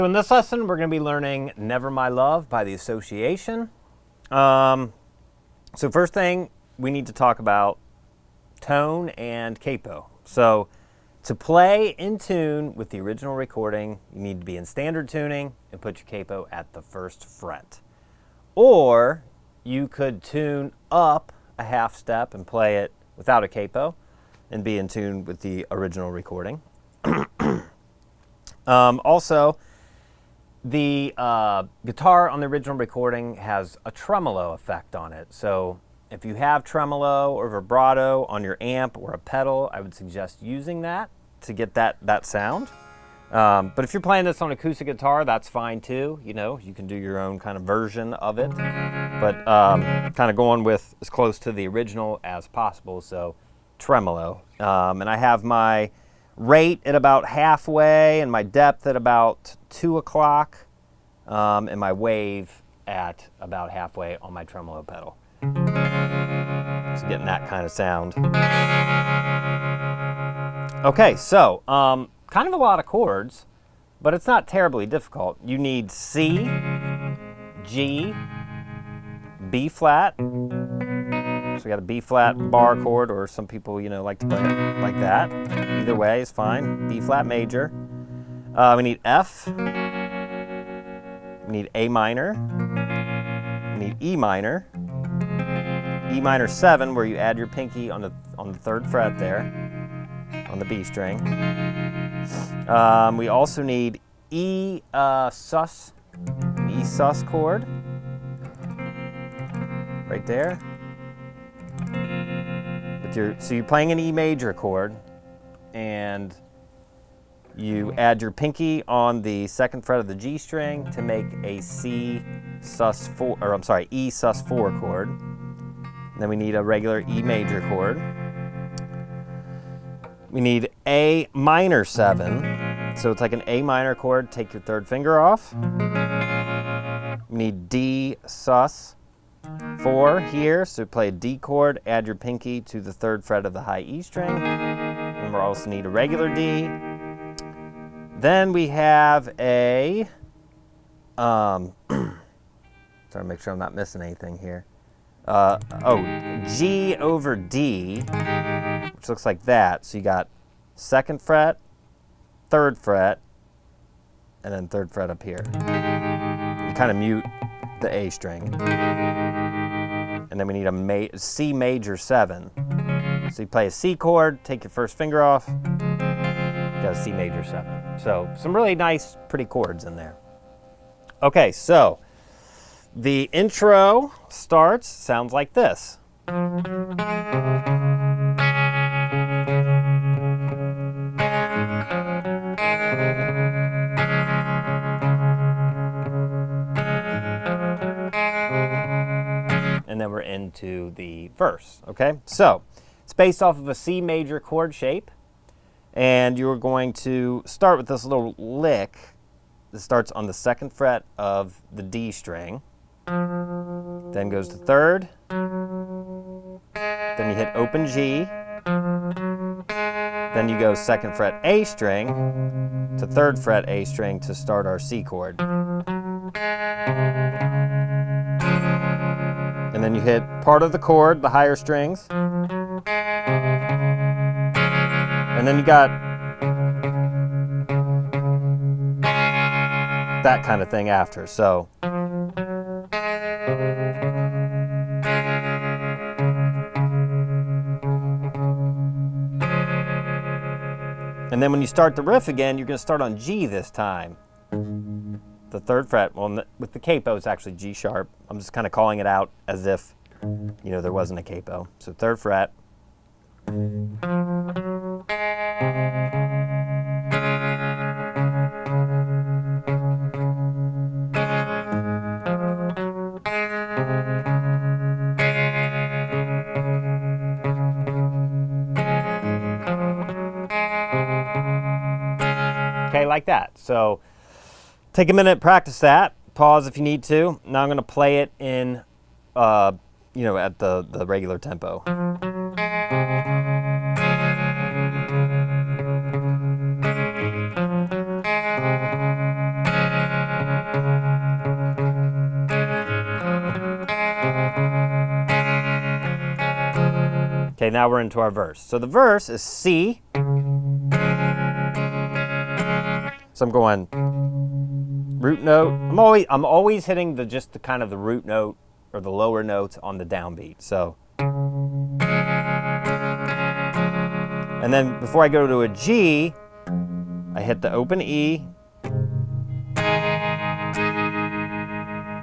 So in this lesson, we're going to be learning Never My Love by The Association. So first thing, we need to talk about tone and capo. So to play in tune with the original recording, you need to be in standard tuning and put your capo at the first fret. Or you could tune up a half step and play it without a capo and be in tune with the original recording. Also, the guitar on the original recording has a tremolo effect on it. So if you have tremolo or vibrato on your amp or a pedal, I would suggest using that to get that sound. But if you're playing this on acoustic guitar, that's fine too. You know, you can do your own kind of version of it. But kind of going with as close to the original as possible, so tremolo. And I have my rate at about halfway and my depth at about 2 o'clock and my wave at about halfway on my tremolo pedal. So getting that kind of sound. Okay, so kind of a lot of chords, but it's not terribly difficult. You need C, G, B flat. So we got a B flat bar chord, or some people, you know, like to play it like that. Either way is fine. B flat major. We need F. We need A minor. We need E minor. E minor 7, where you add your pinky on the 3rd fret there, on the B string. We also need E sus chord, right there. So you're playing an E major chord, and you add your pinky on the 2nd fret of the G string to make a E sus 4 chord. And then we need a regular E major chord. We need A minor 7. So it's like an A minor chord, take your 3rd finger off. We need D sus 4 here, so play a D chord, add your pinky to the 3rd fret of the high E string. And we also need a regular D. Then we have a, trying to make sure I'm not missing anything here. G over D, which looks like that. So you got 2nd fret, 3rd fret, and then 3rd fret up here. You kind of mute the A string. And then we need a C major 7. So you play a C chord, take your 1st finger off, you got a C major 7. So some really nice, pretty chords in there. Okay, so the intro sounds like this. And then we're into the verse, okay? So it's based off of a C major chord shape, and you're going to start with this little lick that starts on the 2nd fret of the D string, then goes to 3rd, then you hit open G, then you go 2nd fret A string to 3rd fret A string to start our C chord. And then you hit part of the chord, the higher strings. And then you got that kind of thing after. So and then when you start the riff again, you're going to start on G this time. The 3rd fret, well, with the capo, it's actually G sharp. I'm just kind of calling it out as if, you know, there wasn't a capo. So 3rd fret. Okay, like that. So take a minute, practice that. Pause if you need to. Now I'm going to play it in, you know, at the regular tempo. Okay, now we're into our verse. So the verse is C. So I'm going root note. I'm always hitting just the kind of the root note or the lower notes on the downbeat. So, and then before I go to a G, I hit the open E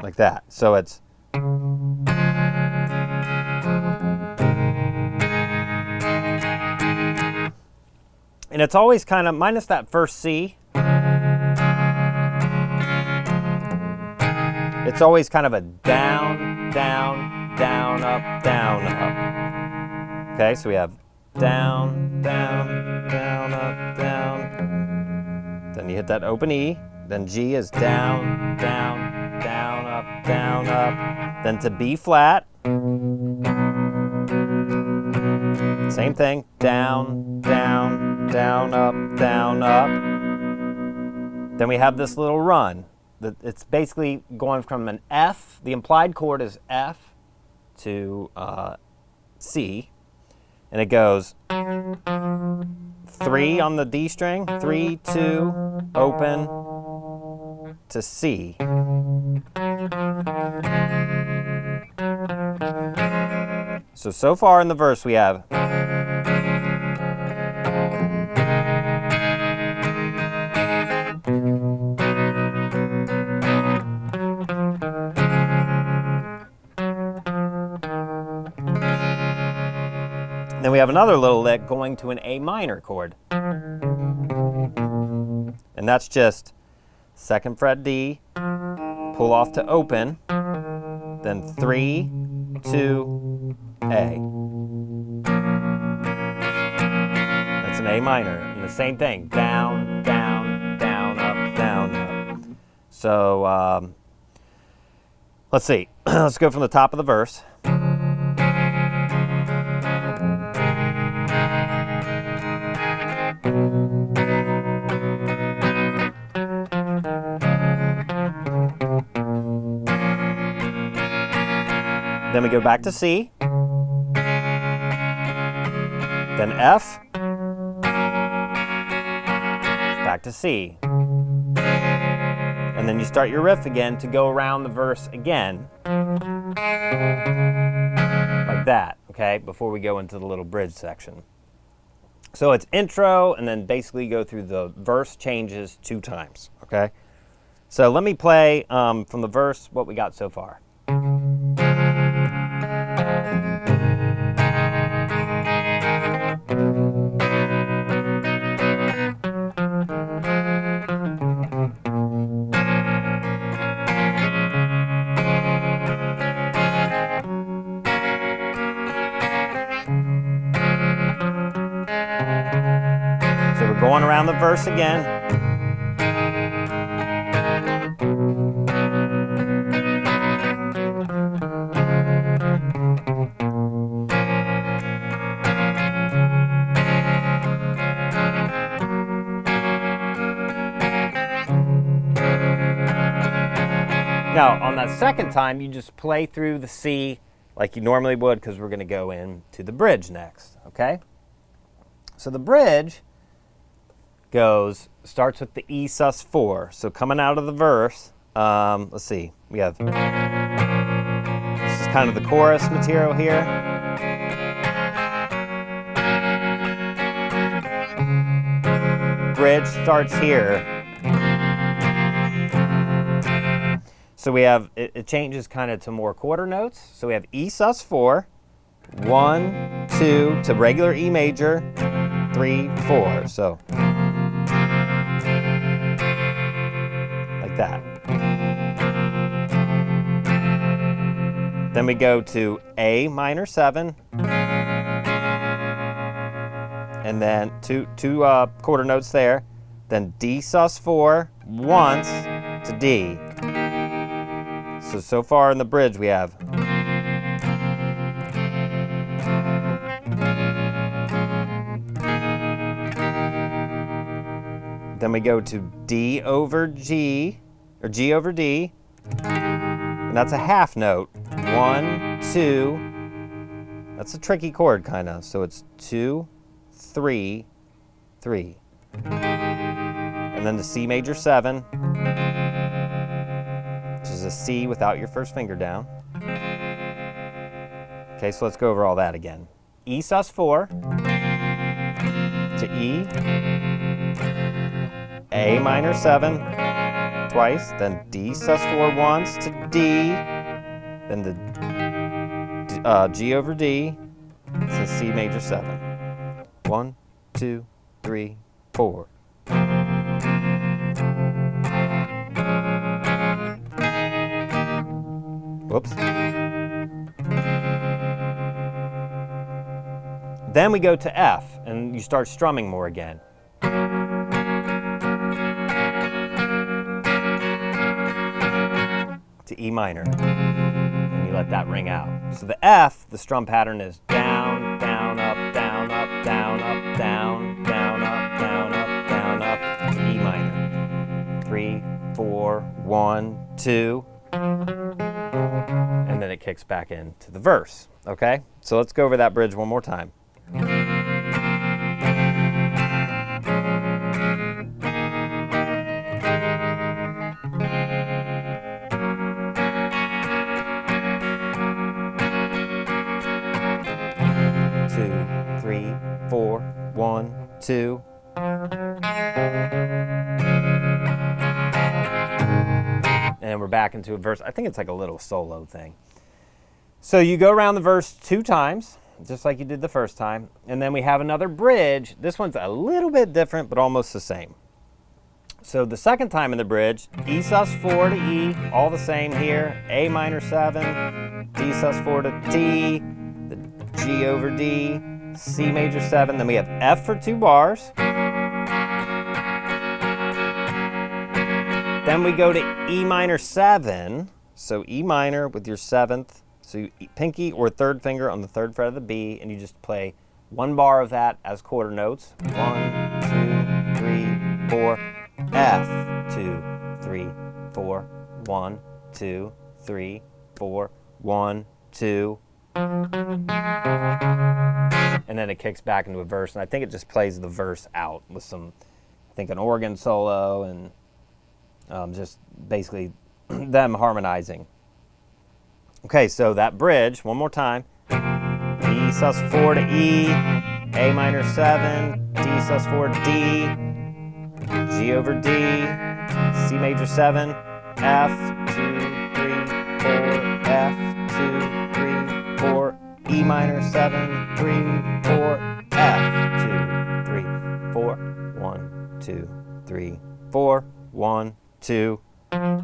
like that. So it's and it's always kind of minus that first C. It's always kind of a down, down, down, up, down, up. Okay, so we have down, down, down, up, down. Then you hit that open E. Then G is down, down, down, up, down, up. Then to B flat. Same thing, down, down, down, up, down, up. Then we have this little run. It's basically going from an F, the implied chord is F, to C, and it goes 3 on the D string, 3, 2, open, to C. So far in the verse we have then we have another little lick going to an A minor chord. And that's just 2nd fret D, pull off to open, then 3, 2, A. That's an A minor. And the same thing, down, down, down, up, down, up. So let's see. Let's go from the top of the verse. Then we go back to C, then F, back to C. And then you start your riff again to go around the verse again, like that, okay, before we go into the little bridge section. So it's intro and then basically go through the verse changes 2 times, okay? So let me play from the verse what we got so far. So we're going around the verse again. Now, on that second time, you just play through the C like you normally would because we're going to go into the bridge next, okay? So the bridge starts with the E sus4. So coming out of the verse, let's see, we have, this is kind of the chorus material here. Bridge starts here. So we have, it changes kind of to more quarter notes. So we have E sus4, 1, 2, to regular E major, 3, 4. So like that. Then we go to A minor 7, and then two quarter notes there. Then D sus4 once to D. So far in the bridge we have then we go to D over G, or G over D, and that's a half note. 1, 2, That's a tricky chord, kind of. So it's 2, 3, 3. And then the C major 7, which is a C without your first finger down. Okay, so let's go over all that again. E sus4 to E, A minor 7 twice, then D sus4 once to D, then the G over D to C major 7. 1, 2, 3, 4. Whoops. Then we go to F, and you start strumming more again. To E minor, and you let that ring out. So the F, the strum pattern is down, down, up, down, up, down, up, down, down, up, down, up, down, up, to E minor. 3, 4, 1, 2, and then it kicks back into the verse. Okay, so let's go over that bridge one more time. 2, 3, 4, 1, 2. And we're back into a verse. I think it's like a little solo thing. So you go around the verse 2 times, just like you did the first time. And then we have another bridge. This one's a little bit different, but almost the same. So the second time in the bridge, E sus4 to E, all the same here. A minor 7, D sus4 to D, the G over D, C major 7. Then we have F for 2 bars. Then we go to E minor 7. So E minor with your 7th. So you pinky or third finger on the 3rd fret of the B, and you just play 1 bar of that as quarter notes. 1, 2, 3, 4. F, 2, 3, 4, 1, 2, 3, 4, 1, 2. And then it kicks back into a verse, and I think it just plays the verse out with some, I think, an organ solo and just basically them harmonizing. Okay, so that bridge, one more time. E sus4 to E, A minor 7, D sus4 to D, G over D, C major 7, F, 2, 3, 4, F, 2, 3, 4, E minor 7, 3, 4, F, 2, 3, 4, 1, 2, 3, 4, 1, 2. And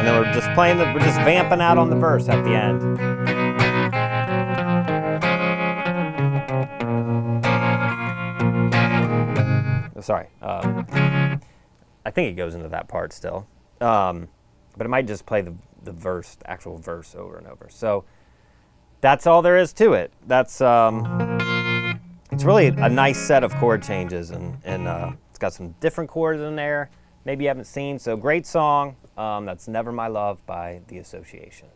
then we're just playing, we're just vamping out on the verse at the end. Sorry, I think it goes into that part still, but it might just play the verse, the actual verse over and over. So that's all there is to it. That's it's really a nice set of chord changes, and it's got some different chords in there maybe you haven't seen. So great song. That's Never My Love by The Association.